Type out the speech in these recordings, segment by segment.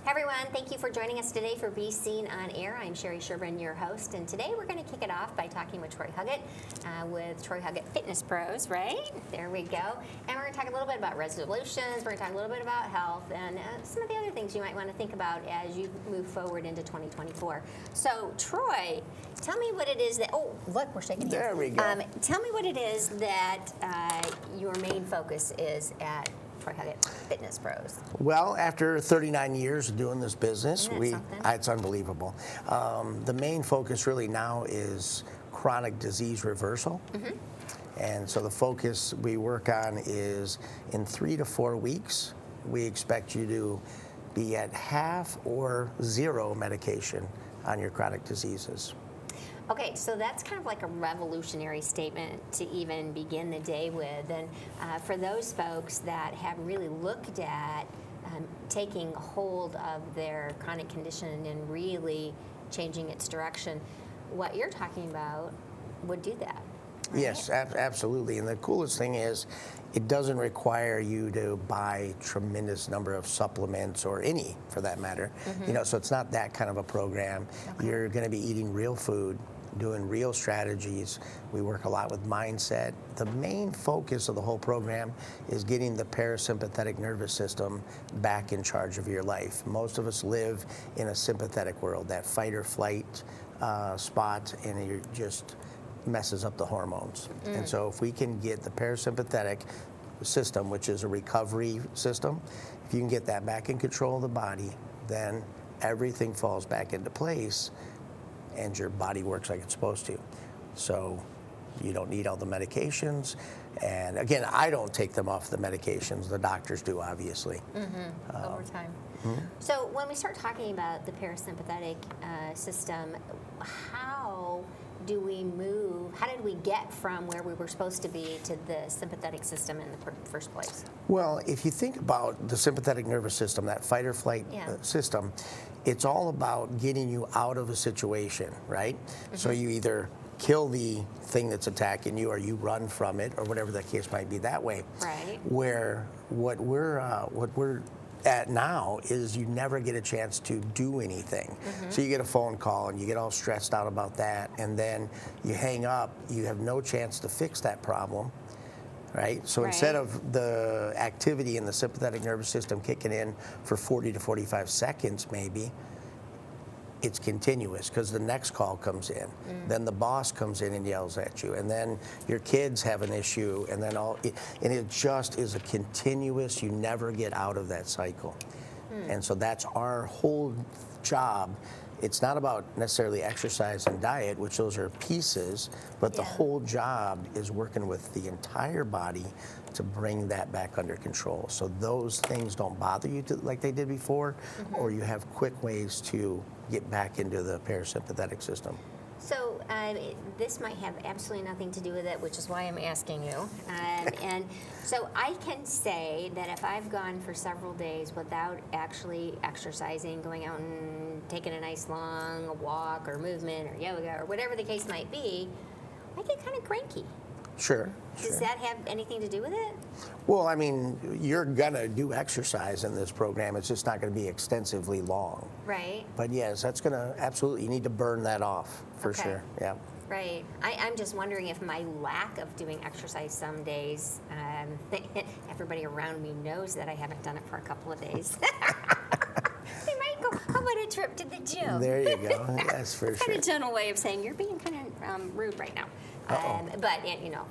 Hi everyone, thank you for joining us today for Be Seen on Air. I'm Sherry Sherburne, your host, and today we're going to kick it off by talking with Troy Huggett with Troy Huggett Fitness Pros, right? There we go. And we're going to talk a little bit about resolutions, we're going to talk a little bit about health, and some of the other things you might want to think about as you move forward into 2024. So, Troy, tell me what it is that, oh, look, we're shaking hands. There we go. Tell me what it is that your main focus is at Troy Huggett Fitness Pros. Well, after 39 years of doing this business, it's unbelievable. The main focus really now is chronic disease reversal. And so the focus we work on is in 3 to 4 weeks, we expect you to be at half or zero medication on your chronic diseases. Okay, so that's kind of like a revolutionary statement to even begin the day with. And for those folks that have really looked at taking hold of their chronic condition and really changing its direction, what you're talking about would do that. Right? Yes, absolutely. And the coolest thing is it doesn't require you to buy tremendous number of supplements or any for that matter. You know, so it's not that kind of a program. Okay. You're going to be eating real food, doing real strategies. We work a lot with mindset. The main focus of the whole program is getting the parasympathetic nervous system back in charge of your life. Most of us live in a sympathetic world, that fight or flight spot, and it just messes up the hormones. And so if we can get the parasympathetic system, which is a recovery system, if you can get that back in control of the body, then everything falls back into place and your body works like it's supposed to. So you don't need all the medications. And again, I don't take them off the medications. The doctors do, obviously. Over time. So when we start talking about the parasympathetic system, how do we move? How did we get from where we were supposed to be to the sympathetic system in the first place? Well, if you think about the sympathetic nervous system, that fight or flight system, it's all about getting you out of a situation, right? So you either kill the thing that's attacking you or you run from it or whatever the case might be that way. Right. Where what we're at now is you never get a chance to do anything. So you get a phone call and you get all stressed out about that, and then you hang up, you have no chance to fix that problem. Right? So instead of the activity in the sympathetic nervous system kicking in for 40 to 45 seconds maybe, it's continuous because the next call comes in. Then the boss comes in and yells at you, and then your kids have an issue, and then and it just is a continuous, you never get out of that cycle. And so that's our whole job. It's not about necessarily exercise and diet, which those are pieces, but the whole job is working with the entire body to bring that back under control. So those things don't bother you like they did before, or you have quick ways to get back into the parasympathetic system. So this might have absolutely nothing to do with it, which is why I'm asking you. And so I can say that if I've gone for several days without actually exercising, going out and taking a nice long walk or movement or yoga or whatever the case might be, I get kind of cranky. Sure. Does that have anything to do with it? Well, I mean, you're going to do exercise in this program. It's just not going to be extensively long. Right. But yes, that's going to absolutely, you need to burn that off for sure. Yeah. Right. I'm just wondering if my lack of doing exercise some days, everybody around me knows that I haven't done it for a couple of days. They might go, how about a trip to the gym? There you go. That's for sure. Kind of gentle way of saying you're being kind of rude right now. But, you know,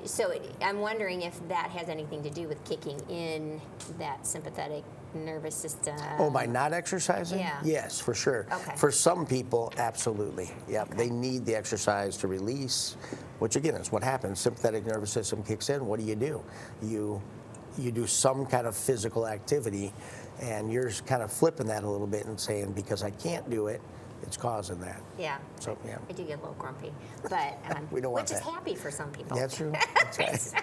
so I'm wondering if that has anything to do with kicking in that sympathetic nervous system. Oh, by not exercising? Yeah. Yes, for sure. Okay. For some people, absolutely. Yep. Okay. They need the exercise to release, which again is what happens. Sympathetic nervous system kicks in. What do? You do some kind of physical activity, and you're kind of flipping that a little bit and saying, because I can't do it, it's causing that. Yeah. So yeah. I do get a little grumpy, but we don't want which that. is happy for some people. That's true. That's right. So,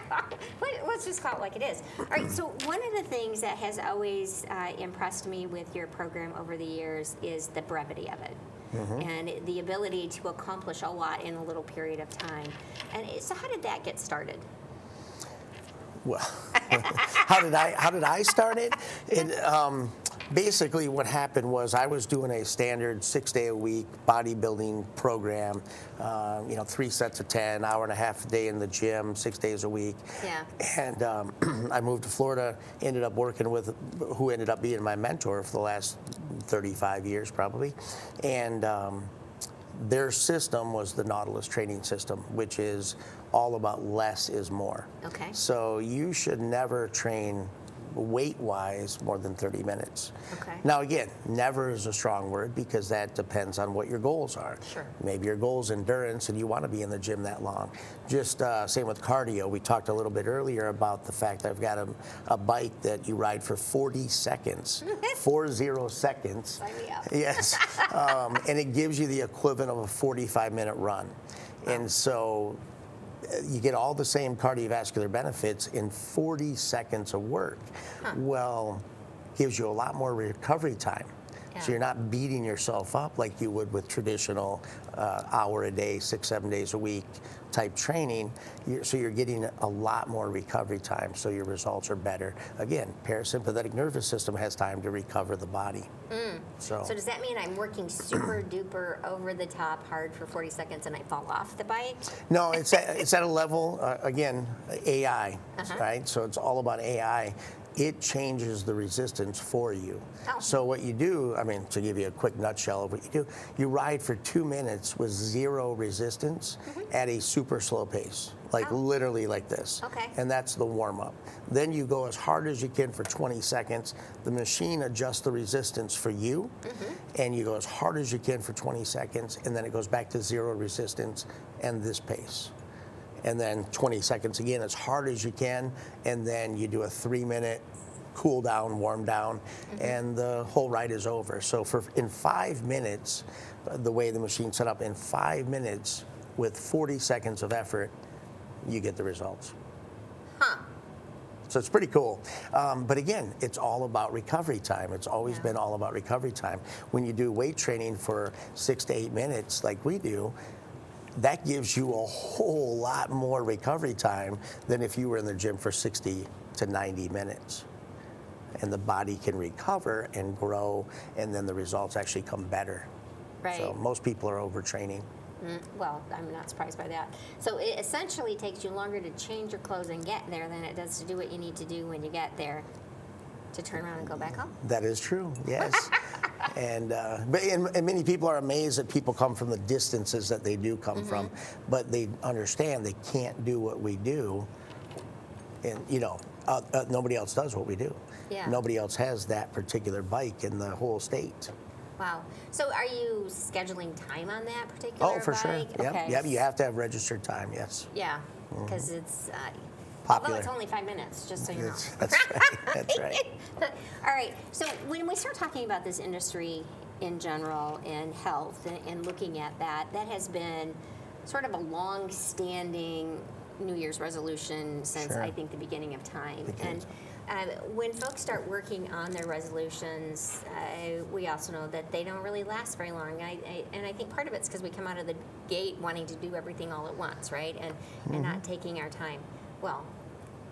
let's just call it like it is. All right. So one of the things that has always impressed me with your program over the years is the brevity of it. And the ability to accomplish a lot in a little period of time. And so how did that get started? Well, how did I start it? Basically, what happened was I was doing a standard 6-day-a-week bodybuilding program, 3 sets of 10, hour and a half a day in the gym, 6 days a week. Yeah. And I moved to Florida, ended up working with who ended up being my mentor for the last 35 years probably. And their system was the Nautilus training system, which is all about less is more. Okay. So you should never train weight-wise more than 30 minutes. Okay. Now again, never is a strong word because that depends on what your goals are. Sure. Maybe your goal is endurance and you want to be in the gym that long. Just same with cardio. We talked a little bit earlier about the fact that I've got a bike that you ride for 40 seconds. 40 seconds. Sign me up. Yes. And it gives you the equivalent of a 45-minute run. And so you get all the same cardiovascular benefits in 40 seconds of work. Well, gives you a lot more recovery time. Yeah. So you're not beating yourself up like you would with traditional hour a day, 6-7 days a week type training. So you're getting a lot more recovery time, so your results are better. Again, parasympathetic nervous system has time to recover the body. So does that mean I'm working super duper over the top hard for 40 seconds and I fall off the bike? no, it's at a level, again, AI, right? So it's all about AI. It changes the resistance for you. Oh. So what you do, to give you a quick nutshell of what you do, you ride for 2 minutes with 0 resistance at a super slow pace, like literally like this. Okay. And that's the warm up. Then you go as hard as you can for 20 seconds. The machine adjusts the resistance for you, and you go as hard as you can for 20 seconds, and then it goes back to 0 resistance and this pace. And then 20 seconds again as hard as you can, and then you do a 3-minute cool down, warm down, and the whole ride is over. So in 5 minutes, the way the machine's set up, in 5 minutes with 40 seconds of effort, you get the results. So it's pretty cool. But again, it's all about recovery time. It's always been all about recovery time. When you do weight training for 6 to 8 minutes like we do, that gives you a whole lot more recovery time than if you were in the gym for 60 to 90 minutes. And the body can recover and grow, and then the results actually come better. Right. So most people are overtraining. Well, I'm not surprised by that. So it essentially takes you longer to change your clothes and get there than it does to do what you need to do when you get there to turn around and go back home? That is true, yes. And many people are amazed that people come from the distances that they do come from, but they understand they can't do what we do, and nobody else does what we do. Yeah. Nobody else has that particular bike in the whole state. Wow. So are you scheduling time on that particular Oh, for bike? sure. Okay. Yep. You have to have registered time, yes. Yeah, because it's Popular. although it's only 5 minutes, just so you know. That's right. That's right. All right. So when we start talking about this industry in general and health and looking at that has been sort of a long-standing New Year's resolution since I think the beginning of time. And when folks start working on their resolutions, we also know that they don't really last very long. And I think part of it's because we come out of the gate wanting to do everything all at once, right? And not taking our time. Well,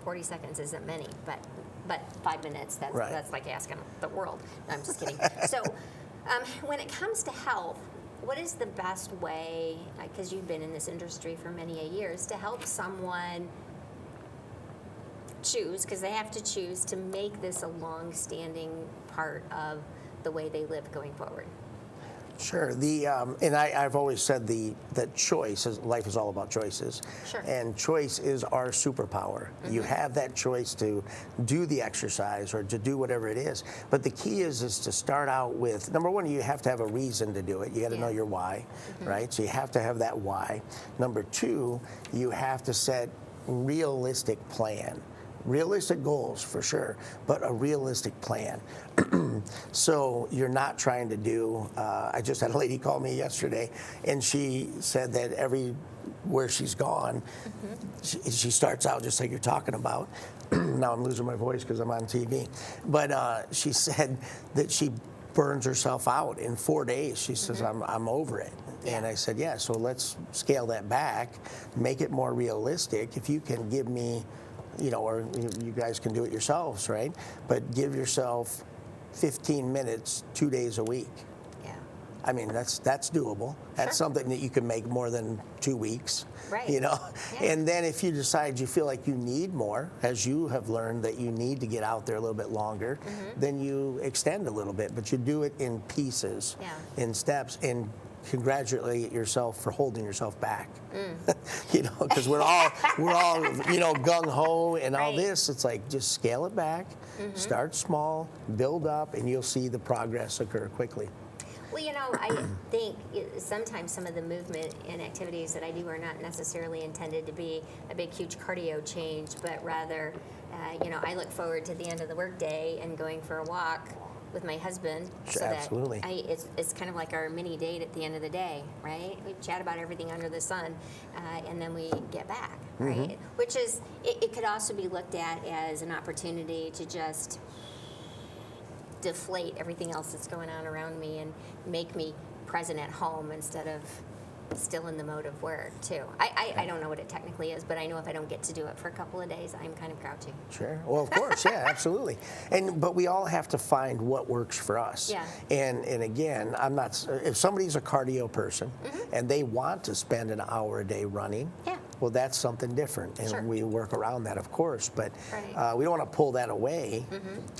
40 seconds isn't many, but 5 minutes, that's like asking the world. No, I'm just kidding. So when it comes to health, what is the best way, because you've been in this industry for many years, to help someone choose, because they have to choose, to make this a long-standing part of the way they live going forward? Sure. And I've always said that life is all about choices. Sure. And choice is our superpower. You have that choice to do the exercise or to do whatever it is. But the key is to start out with, number one, you have to have a reason to do it. You got to know your why, right? So you have to have that why. Number two, you have to set realistic plan. Realistic goals, for sure, but a realistic plan. So you're not trying to do, I just had a lady call me yesterday, and she said that everywhere she's gone, she starts out just like you're talking about. Now I'm losing my voice because I'm on TV. But she said that she burns herself out in 4 days. She says, I'm over it. Yeah. And I said, yeah, so let's scale that back, make it more realistic. If you can give me, or you guys can do it yourselves, right? But give yourself 15 minutes 2 days a week. Yeah. I mean, that's doable. That's something that you can make more than 2 weeks. Right. You know? Yeah. And then if you decide you feel like you need more, as you have learned that you need to get out there a little bit longer, then you extend a little bit, but you do it in pieces, in steps, and congratulate yourself for holding yourself back. You know, because we're all you know, gung ho and all this. It's like, just scale it back, start small, build up, and you'll see the progress occur quickly. Well, you know, I think sometimes some of the movement and activities that I do are not necessarily intended to be a big, huge cardio change, but rather, you know, I look forward to the end of the workday and going for a walk with my husband, so Absolutely. that it's kind of like our mini date at the end of the day, right? We chat about everything under the sun, and then we get back, right? Which is, it could also be looked at as an opportunity to just deflate everything else that's going on around me and make me present at home instead of still in the mode of work too. I don't know what it technically is, but I know if I don't get to do it for a couple of days, I'm kind of grouchy. Sure. Well, of course, yeah, absolutely. But we all have to find what works for us. Yeah. And again, I'm not. If somebody's a cardio person and they want to spend an hour a day running, well, that's something different, and we work around that, of course. But we don't want to pull that away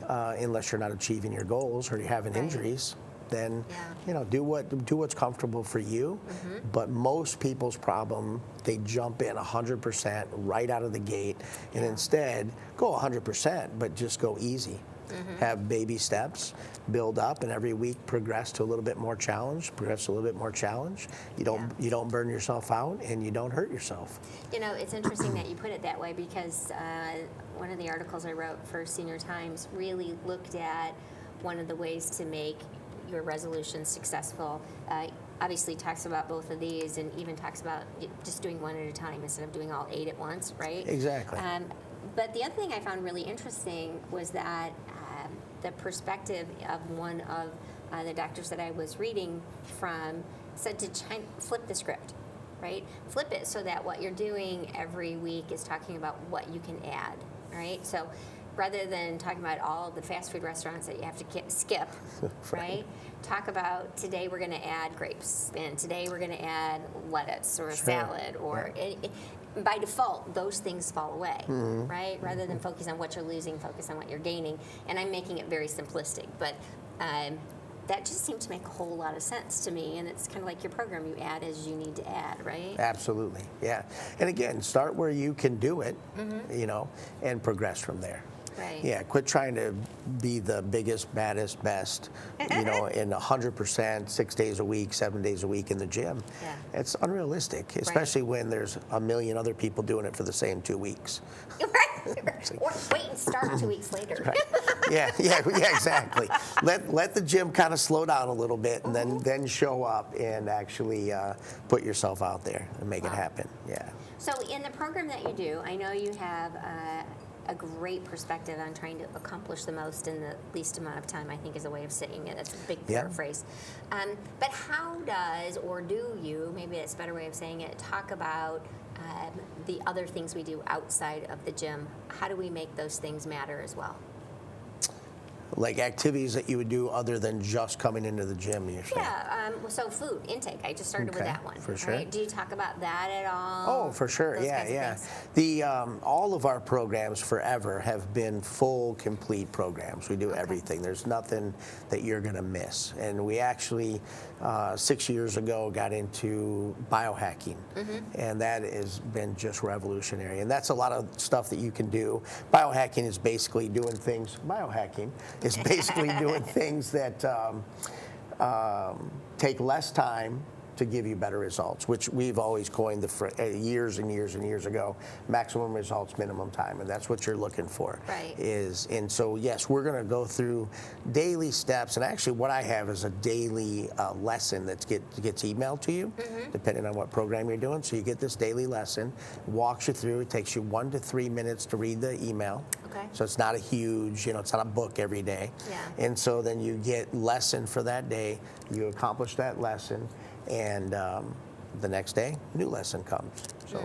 unless you're not achieving your goals or you're having injuries. Then you know, do what's comfortable for you. But most people's problem, they jump in 100% right out of the gate, and instead go 100%, but just go easy. Have baby steps, build up, and every week progress to a little bit more challenge. Progress to a little bit more challenge. You don't burn yourself out, and you don't hurt yourself. You know, it's interesting that you put it that way, because one of the articles I wrote for Senior Times really looked at one of the ways to make your resolutions successful. Obviously talks about both of these, and even talks about just doing one at a time instead of doing all 8 at once, right? Exactly. But the other thing I found really interesting was that the perspective of one of the doctors that I was reading from said to flip the script, right? Flip it so that what you're doing every week is talking about what you can add, right? So rather than talking about all the fast food restaurants that you have to skip, right? Talk about, today we're going to add grapes, and today we're going to add lettuce or a salad, or by default, those things fall away, right? Rather than focus on what you're losing, focus on what you're gaining. And I'm making it very simplistic, but that just seemed to make a whole lot of sense to me. And it's kind of like your program, you add as you need to add, right? Absolutely, yeah. And again, start where you can do it, you know, and progress from there. Right. Yeah, quit trying to be the biggest, baddest, best, you know, in 100%, 6 days a week, 7 days a week in the gym. Yeah. It's unrealistic, especially when there's a million other people doing it for the same 2 weeks. Right. Or wait and start 2 weeks later. Right. Yeah, exactly. Let the gym kind of slow down a little bit, and then show up and actually put yourself out there and make it happen. Yeah. So in the program that you do, I know you have a great perspective on trying to accomplish the most in the least amount of time, I think is a way of saying it. That's a big paraphrase. But how does, or do you, maybe that's a better way of saying it, talk about the other things we do outside of the gym? How do we make those things matter as well? Like activities that you would do other than just coming into the gym, you're saying? Yeah, so food intake. I just started with that one. For sure. Right? Do you talk about that at all? Oh, for sure. Those kinds of things? The all of our programs forever have been full, complete programs. We do everything. There's nothing that you're going to miss. And we actually 6 years ago got into biohacking, and that has been just revolutionary. And that's a lot of stuff that you can do. Biohacking is basically doing things. Biohacking is basically doing things that take less time to give you better results, which we've always coined years and years and years ago, maximum results, minimum time, and that's what you're looking for. Right. And so yes, we're going to go through daily steps, and actually what I have is a daily lesson that gets emailed to you, depending on what program you're doing. So you get this daily lesson, walks you through. It takes you 1 to 3 minutes to read the email. Okay. So it's not a huge, it's not a book every day. Yeah. And so then you get lesson for that day. You accomplish that lesson. And the next day, new lesson comes. So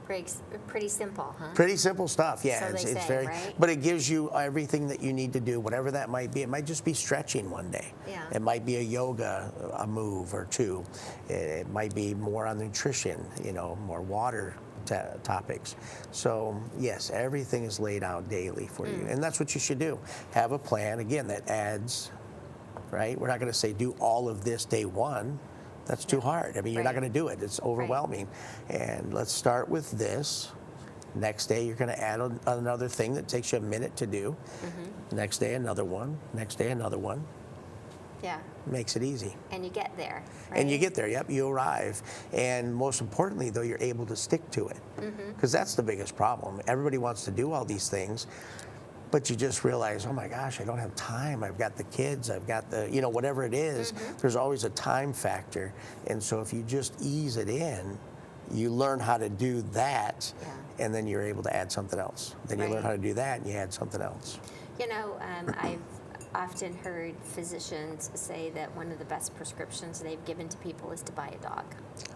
Pretty simple, huh? Pretty simple stuff, yeah. So it's say, very, right? but it gives you everything that you need to do, whatever that might be. It might just be stretching one day. Yeah. It might be a move or two. It might be more on nutrition, more water topics. So yes, everything is laid out daily for you, and that's what you should do. Have a plan. Again, that adds, right? We're not going to say do all of this day one. That's too hard. I mean, you're not going to do it. It's overwhelming. Right. And let's start with this. Next day, you're going to add another thing that takes you a minute to do. Next day, another one. Next day, another one. Yeah. Makes it easy. And you get there, right? And you get there, yep, you arrive. And most importantly, though, you're able to stick to it. Because that's the biggest problem. Everybody wants to do all these things, but you just realize, oh my gosh, I don't have time. I've got the kids, I've got the, whatever it is, there's always a time factor. And so if you just ease it in, you learn how to do that, and then you're able to add something else. Then you learn how to do that, and you add something else. I've often heard physicians say that one of the best prescriptions they've given to people is to buy a dog.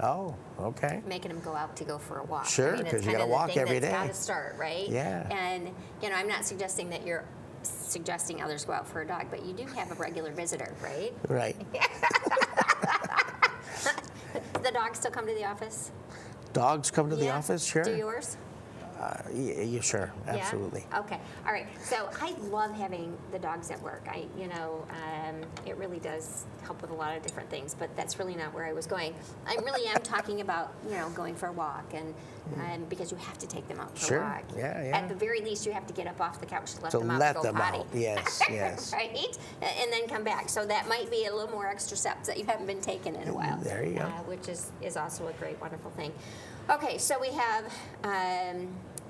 Oh, okay. Making them go for a walk. Sure, because you got to walk every day. It's got to start, right? Yeah. And, I'm not suggesting that you're suggesting others go out for a dog, but you do have a regular visitor, right? Right. The dogs still come to the office? Dogs come to the office, sure. Do yours? Yeah, sure, absolutely. Yeah? Okay, all right. So I love having the dogs at work. It really does help with a lot of different things, but that's really not where I was going. I really am talking about, going for a walk, and because you have to take them out for a walk. Yeah. At the very least, you have to get up off the couch to let To them out let and go them potty. out, yes, yes. Right? And then come back. So that might be a little more extra steps that you haven't been taking in a while. There you go. Which is also a great, wonderful thing. Okay, so we have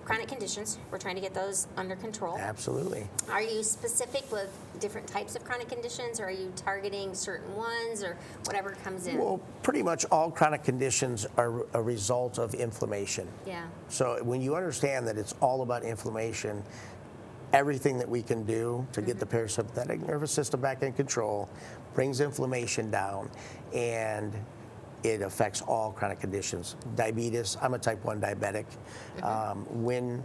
chronic conditions. We're trying to get those under control. Absolutely. Are you specific with different types of chronic conditions, or are you targeting certain ones, or whatever comes in? Well, pretty much all chronic conditions are a result of inflammation. Yeah. So when you understand that it's all about inflammation, everything that we can do to get the parasympathetic nervous system back in control brings inflammation down, and it affects all chronic conditions. Diabetes, I'm a type 1 diabetic. When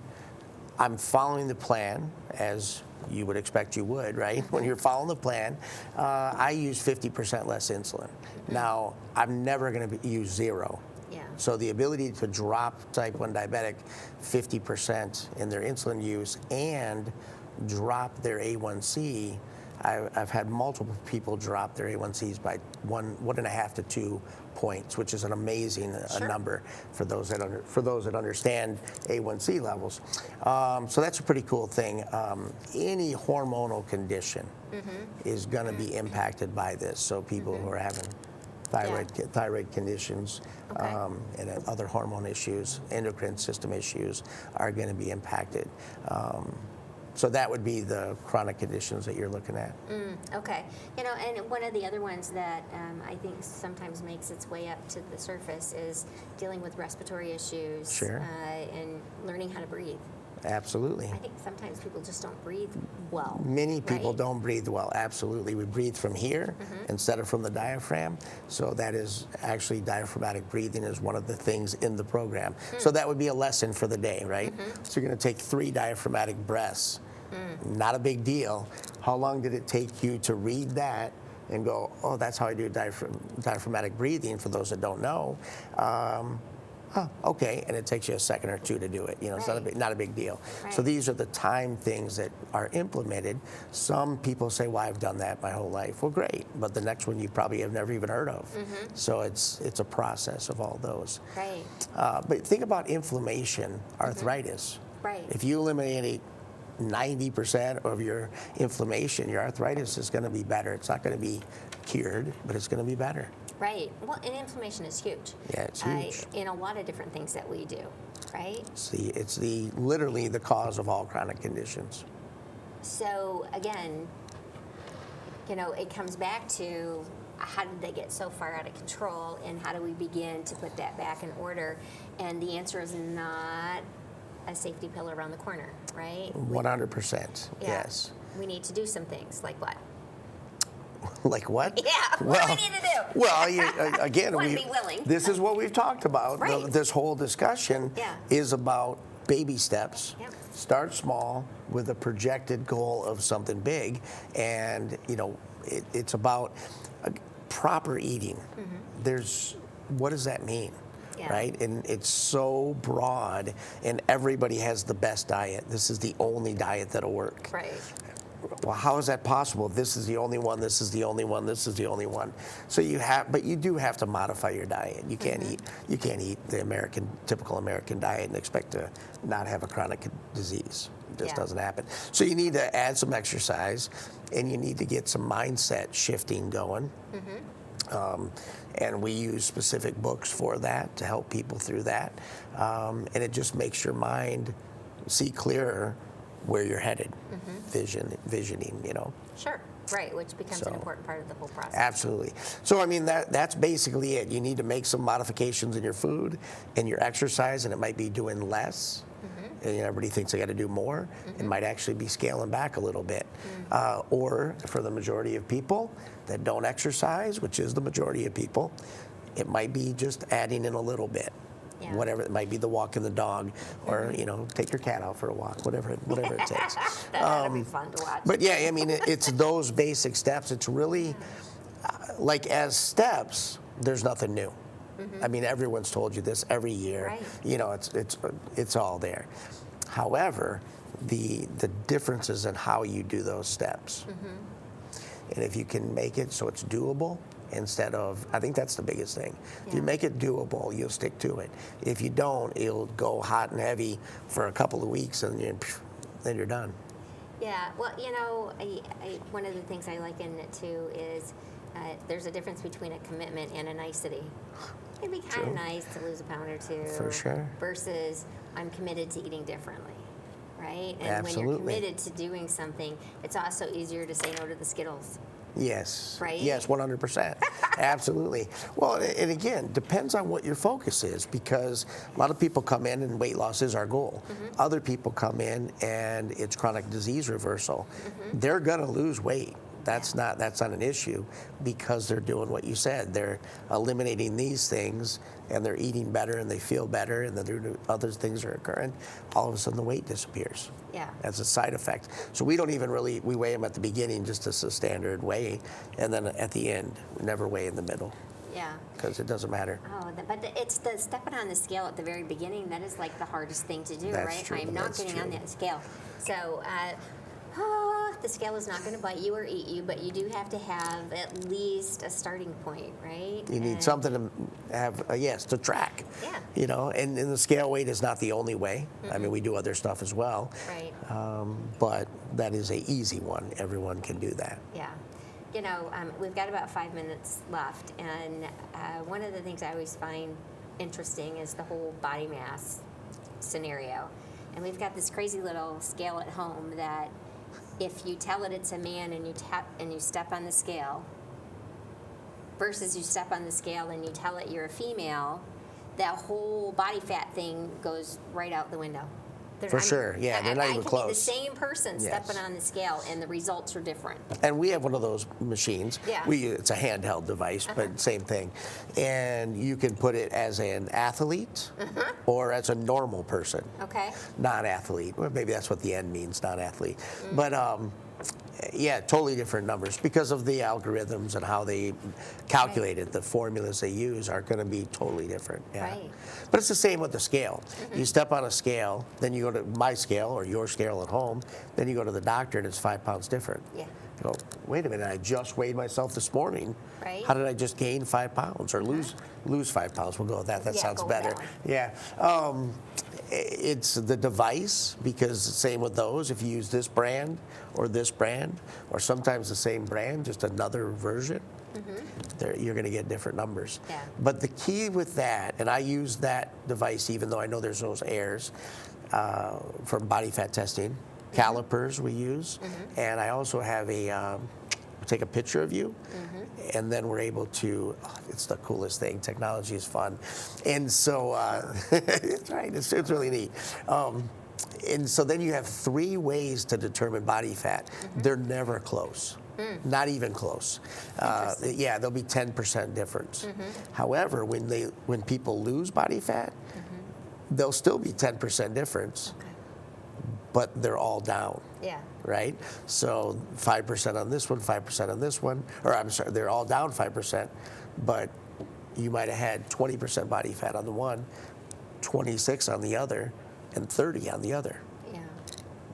I'm following the plan, as you would expect you would, right? When you're following the plan, I use 50% less insulin. Now, I'm never going to use zero. Yeah. So the ability to drop type 1 diabetic 50% in their insulin use and drop their A1C, I've had multiple people drop their A1Cs by 1.5 to 2 points, which is an amazing number for those that understand A1C levels. So that's a pretty cool thing. Any hormonal condition is going to be impacted by this. So people who are having thyroid conditions and other hormone issues, endocrine system issues are going to be impacted. So that would be the chronic conditions that you're looking at. Okay. And one of the other ones that I think sometimes makes its way up to the surface is dealing with respiratory issues and learning how to breathe. Absolutely. I think sometimes people just don't breathe well. Many people don't breathe well, absolutely. We breathe from here instead of from the diaphragm. So that is actually diaphragmatic breathing is one of the things in the program. So that would be a lesson for the day, right? So you're going to take 3 diaphragmatic breaths. Not a big deal. How long did it take you to read that and go, oh, that's how I do diaphragmatic breathing, for those that don't know? Okay, and it takes you a second or two to do it. It's not a big deal. So these are the time things that are implemented. Some people say, well, I've done that my whole life. Well, great, but the next one you probably have never even heard of. So it's a process of all those. Right. But think about inflammation, arthritis. Right. If you eliminate 90% of your inflammation, your arthritis is going to be better. It's not going to be cured, but it's going to be better. Right. Well, and inflammation is huge. Yeah, it's huge. In a lot of different things that we do, right? It's literally the cause of all chronic conditions. So again, it comes back to how did they get so far out of control, and how do we begin to put that back in order? And the answer is not a safety pill around the corner, right? 100%, yes. We need to do some things, like what? Like what? Yeah, what do we need to do? Well, again, Want to be willing. this is what we've talked about. Right. This whole discussion Yeah. is about baby steps. Yep. Start small with a projected goal of something big, and it's about proper eating. What does that mean? Yeah. Right? And it's so broad, and everybody has the best diet. This is the only diet that'll work. Right. Well, how is that possible? This is the only one. This is the only one. This is the only one. So but you do have to modify your diet. You can't eat the typical American diet and expect to not have a chronic disease. It just doesn't happen. So you need to add some exercise, and you need to get some mindset shifting going. And we use specific books for that to help people through that. And it just makes your mind see clearer where you're headed, visioning. Sure. Right, which becomes an important part of the whole process. Absolutely. So, I mean, that's basically it. You need to make some modifications in your food and your exercise, and it might be doing less. And everybody thinks they got to do more. It might actually be scaling back a little bit. Or for the majority of people that don't exercise, which is the majority of people, it might be just adding in a little bit. Yeah. Whatever, it might be the walking the dog, or take your cat out for a walk, whatever it takes. That'd be fun to watch. But yeah, I mean, it's those basic steps. It's really like as steps. There's nothing new. I mean, everyone's told you this every year. Right. It's all there. However, the differences in how you do those steps, and if you can make it so it's doable. Instead of, I think that's the biggest thing. If you make it doable, you'll stick to it. If you don't, it'll go hot and heavy for a couple of weeks, and then you're done. Yeah, well, one of the things I liken it to is there's a difference between a commitment and a nicety. It'd be kind of nice to lose a pound or two. For sure. Versus I'm committed to eating differently, right? And Absolutely. when you're committed to doing something, it's also easier to say no to the Skittles. Yes. Right? Yes, 100%. Absolutely. Well, and again, depends on what your focus is, because a lot of people come in and weight loss is our goal. Other people come in and it's chronic disease reversal. They're going to lose weight. That's not an issue, because they're doing what you said. They're eliminating these things, and they're eating better, and they feel better, and then other things are occurring. All of a sudden, the weight disappears. Yeah. As a side effect. So we don't even we weigh them at the beginning just as a standard weigh, and then at the end, we never weigh in the middle. Yeah. Because it doesn't matter. But it's the stepping on the scale at the very beginning that is like the hardest thing to do, That's right? true, I'm not that's getting on true. that scale. So the scale is not going to bite you or eat you, but you do have to have at least a starting point, right? You need something to have, to track. Yeah. And the scale weight is not the only way. I mean, we do other stuff as well. Right. But that is an easy one. Everyone can do that. Yeah. We've got about 5 minutes left, and one of the things I always find interesting is the whole body mass scenario. And we've got this crazy little scale at home that if you tell it it's a man and you step on the scale, versus you step on the scale and you tell it you're a female, that whole body fat thing goes right out the window. For sure, yeah, they're not even I can close. be the same person stepping on the scale, and the results are different. And we have one of those machines. Yeah. It's a handheld device, but same thing. And you can put it as an athlete or as a normal person. Okay. Non-athlete. Well, maybe that's what the N means, non-athlete. But yeah, totally different numbers because of the algorithms and how they calculate it. The formulas they use are going to be totally different. Yeah. Right. But it's the same with the scale. You step on a scale, then you go to my scale or your scale at home, then you go to the doctor and it's 5 pounds different. Yeah. You go, wait a minute, I just weighed myself this morning. Right. How did I just gain 5 pounds or lose 5 pounds? We'll go with that. That sounds go with better. that one. Yeah. It's the device, because same with those. If you use this brand, or sometimes the same brand, just another version, you're going to get different numbers. Yeah. But the key with that, and I use that device even though I know there's those errors from body fat testing, calipers we use, and I also have take a picture of you, and then we're able to, it's the coolest thing. Technology is fun. And so, it's right, it's really neat. And so then you have 3 ways to determine body fat. They're never close. Not even close. Yeah, there'll be 10% difference. However, when people lose body fat, they'll still be 10% difference, but they're all down. Yeah. Right? So 5% on this one, 5% on this one, or I'm sorry, they're all down 5%, but you might have had 20% body fat on the one, 26 on the other, and 30 on the other. Yeah.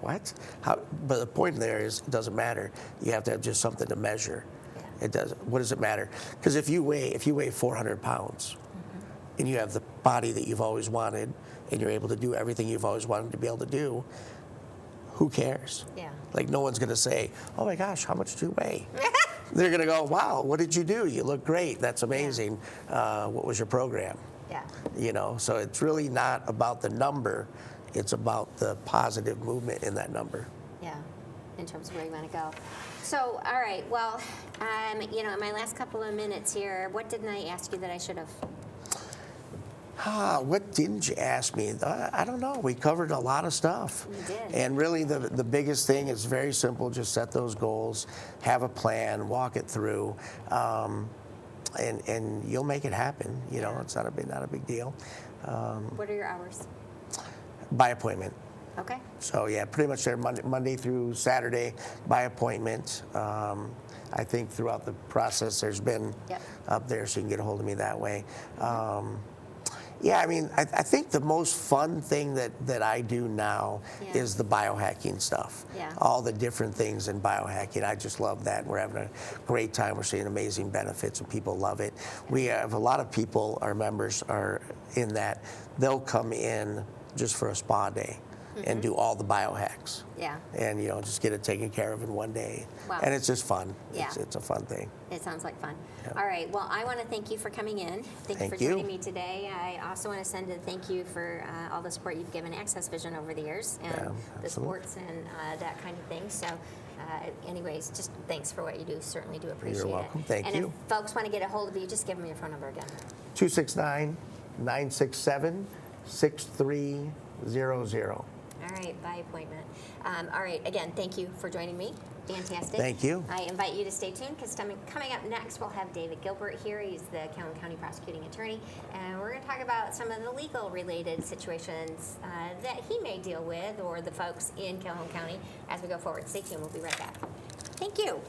What? But the point there is, it doesn't matter. You have to have just something to measure. Yeah. It does. What does it matter? Because if you weigh 400 pounds, and you have the body that you've always wanted, and you're able to do everything you've always wanted to be able to do, who cares? Yeah. Like, no one's going to say, oh my gosh, how much do you weigh? They're going to go, wow, what did you do? You look great. That's amazing. What was your program? Yeah. You know, so it's really not about the number. It's about the positive movement in that number. Yeah, in terms of where you want to go. So, all right, well, you know, in my last couple of minutes here, what didn't I ask you that I should have? What didn't you ask me? I don't know. We covered a lot of stuff. We did. And really the biggest thing is very simple. Just set those goals, have a plan, walk it through, and you'll make it happen. You know, it's not a big deal. What are your hours? By appointment. Okay. So yeah, pretty much there Monday through Saturday by appointment. I think throughout the process there's been up there, so you can get a hold of me that way. Yeah, I mean, I think the most fun thing that I do now is the biohacking stuff. Yeah. All the different things in biohacking. I just love that. We're having a great time. We're seeing amazing benefits, and people love it. We have a lot of people, our members are in that. They'll come in just for a spa day and do all the biohacks. Yeah. And, you know, just get it taken care of in one day. Wow. And it's just fun. Yeah. It's a fun thing. It sounds like fun. Yeah. All right. Well, I want to thank you for coming in. Thank you for joining me today. I also want to send a thank you for all the support you've given Access Vision over the years and the sports and that kind of thing. So, anyways, just thanks for what you do. Certainly do appreciate it. You're welcome. Thank you. And if folks want to get a hold of you, just give them your phone number again. 269-967-6300. All right, by appointment. All right, again, thank you for joining me. Fantastic. Thank you. I invite you to stay tuned because coming up next, we'll have David Gilbert here. He's the Calhoun County Prosecuting Attorney, and we're going to talk about some of the legal-related situations that he may deal with or the folks in Calhoun County as we go forward. Stay tuned. We'll be right back. Thank you.